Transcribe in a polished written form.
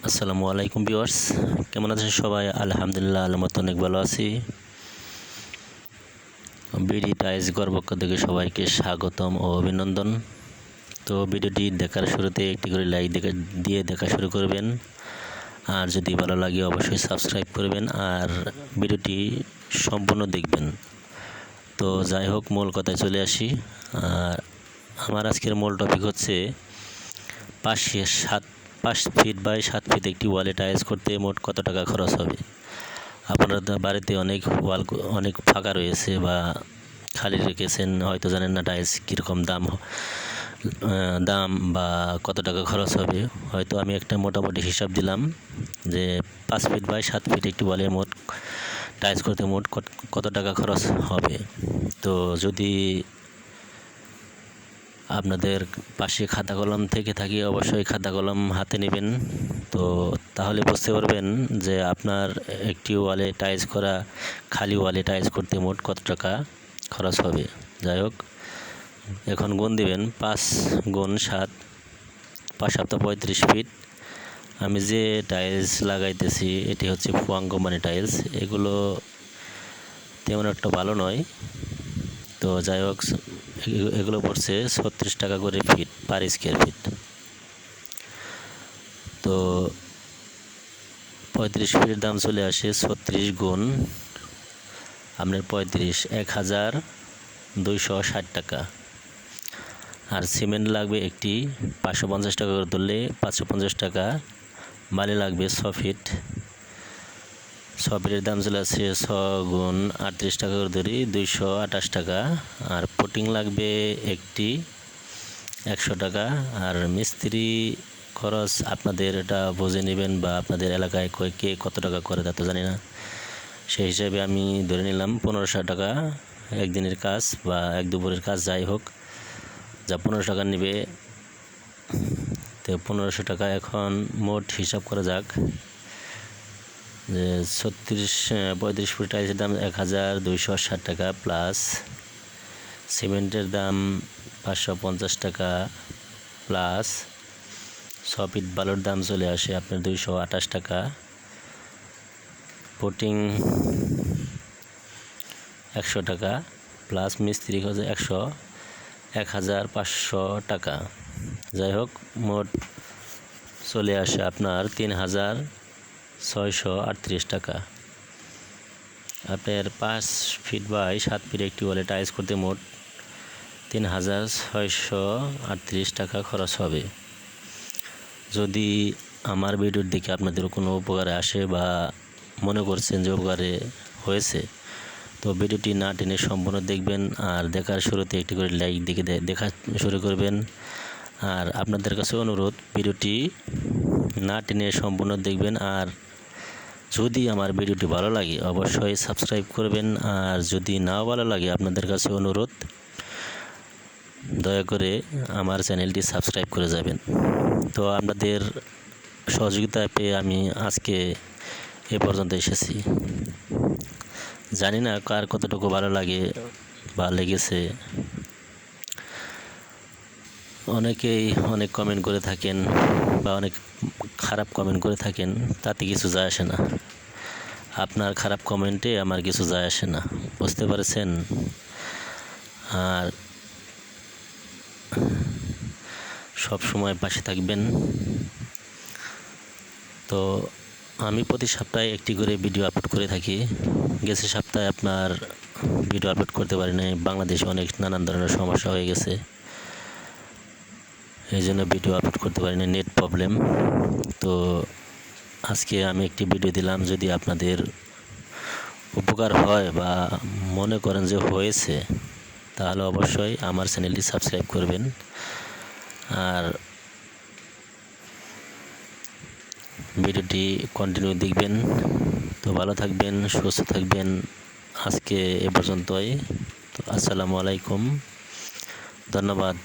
আসসালামু আলাইকুম ভিউয়ার্স, কেমন আছেন সবাই? আলহামদুলিল্লাহ আল্লাহর মতো অনেক ভালো আছি। বিডি টাইলস ঘর পক্ষ থেকে সবাইকে স্বাগতম ও অভিনন্দন। তো ভিডিওটি দেখার শুরুতে একটি করে লাইক দিয়ে দেখা শুরু করবেন, আর যদি ভালো লাগে অবশ্যই সাবস্ক্রাইব করবেন আর ভিডিওটি সম্পূর্ণ দেখবেন। তো যাই হোক, মূল কথায় চলে আসি। আর আমার আজকের মূল টপিক হচ্ছে 5 ফিট বাই 7 ফিট একটি ওয়ালে টাইলস করতে মোট কত টাকা খরচ হবে। আপনাদের বাড়িতে অনেক ফাঁকা রয়েছে বা খালি রেখেছেন, হয়তো জানেন না টাইলস কীরকম দাম বা কত টাকা খরচ হবে। হয়তো আমি একটা মোটামুটি হিসাব দিলাম যে 5 ফিট বাই 7 ফিট একটি ওয়ালে মোট টাইলস করতে মোট কত টাকা খরচ হবে। তো যদি আপনাদের পাশে খাতা কলম থেকে থাকি অবশ্যই খাতা কলম হাতে নেবেন, তো তাহলে বুঝতে পারবেন যে আপনার একটি ওয়ালে টাইলস করা, খালি ওয়ালে টাইলস করতে মোট কত টাকা খরচ হবে। যাই হোক, এখন গুণ দিবেন 5 গুণ 7, 5 7 35 ফিট। আমি যে টাইলস লাগাইতেছি এটি হচ্ছে ফুয়াং কোম্পানি টাইলস, এগুলো তেমন একটা ভালো নয়। তো যাই হোক, এগুলো পড়ছে 36 টাকা করে ফিট পার স্কোয়ার ফিট। তো 35 ফিটের দাম চলে আসে 36 গুণ আপনার 35, 1260 টাকা। আর সিমেন্ট লাগবে একটি 550 টাকা করে ধরলে 550 টাকা। বালি লাগবে 6 ফিট, 6 ফিটের দাম চলে আসছে 6 গুণ 38 টাকা করে ধরি 228 টাকা। আর পুটিং লাগবে একটি 100 টাকা। আর মিস্ত্রি খরচ আপনাদের এটা বুঝে নেবেন, বা আপনাদের এলাকায় কে কত টাকা করে তা তো জানি না, সেই হিসাবে আমি ধরে নিলাম 1500 টাকা একদিনের কাজ বা এক দুপুরের কাজ, যাই হোক যা 1500 টাকা নেবে। তো 1500 টাকা এখন মোট হিসাব করা যাক যে 35 ফুট টাইলসের দাম 1260 টাকা, প্লাস সিমেন্টের দাম 550 টাকা, প্লাস 6 ফিট বালুর দাম চলে আসে আপনার 228 টাকা, পুটিং 100 টাকা, প্লাস মিস্ত্রি খরচ 1500 টাকা। যাই হোক, মোট চলে আসে আপনার 3638 টাকা। আপনার 5 ফিট বাই 7 ফিট একটি ওয়ালে টাইলস করতে মোট 3638 টাকা খরচ হবে। যদি আমার ভিডিওর দেখে আপনাদের কোনো উপকারে আসে বা মনে করছেন যে উপকারে হয়েছে, তো ভিডিওটি না টেনে সম্পূর্ণ দেখবেন, আর দেখার শুরুতে একটি করে লাইক দেখে দেখা শুরু করবেন। আর আপনাদের কাছে অনুরোধ, ভিডিওটি না টেনে সম্পূর্ণ দেখবেন। আর যদি আমার ভিডিওটি ভালো লাগে অবশ্যই সাবস্ক্রাইব করবেন, আর যদি নাও ভালো লাগে আপনাদের কাছে অনুরোধ, দয়া করে আমার চ্যানেলটি সাবস্ক্রাইব করে যাবেন। তো আপনাদের সহযোগিতা পেয়ে আমি আজকে এ পর্যন্ত এসেছি। জানি না কার কতটুকু ভালো লাগে বা লেগেছে। অনেকেই অনেক কমেন্ট করে থাকেন বা অনেক খারাপ কমেন্ট করে থাকেন, তাতে কিছু যায় আসে না। আপনার খারাপ কমেন্টে আমার কিছু যায় আসে না, বুঝতে পারছেন? আর সব সময় পাশে থাকবেন। তো আমি প্রতি সপ্তাহে একটি করে ভিডিও আপলোড করে থাকি। গেছে সপ্তাহে আপনার ভিডিও আপলোড করতে পারি নাই, বাংলাদেশে অনেক নানান ধরনের সমস্যা হয়ে গেছে, এই জন্য ভিডিও আপলোড করতে পারি না, নেট প্রবলেম। তো আজকে আমি একটি ভিডিও দিলাম, যদি আপনাদের উপকার হয় বা মনে করেন যে হয়েছে, তাহলে অবশ্যই আমার চ্যানেলটি সাবস্ক্রাইব করবেন। আর ভিডিওটি কন্টিনিউ দেখবেন। তো ভালো থাকবেন, সুস্থ থাকবেন। আজকে এ পর্যন্তই। তো আসসালামু আলাইকুম, ধন্যবাদ।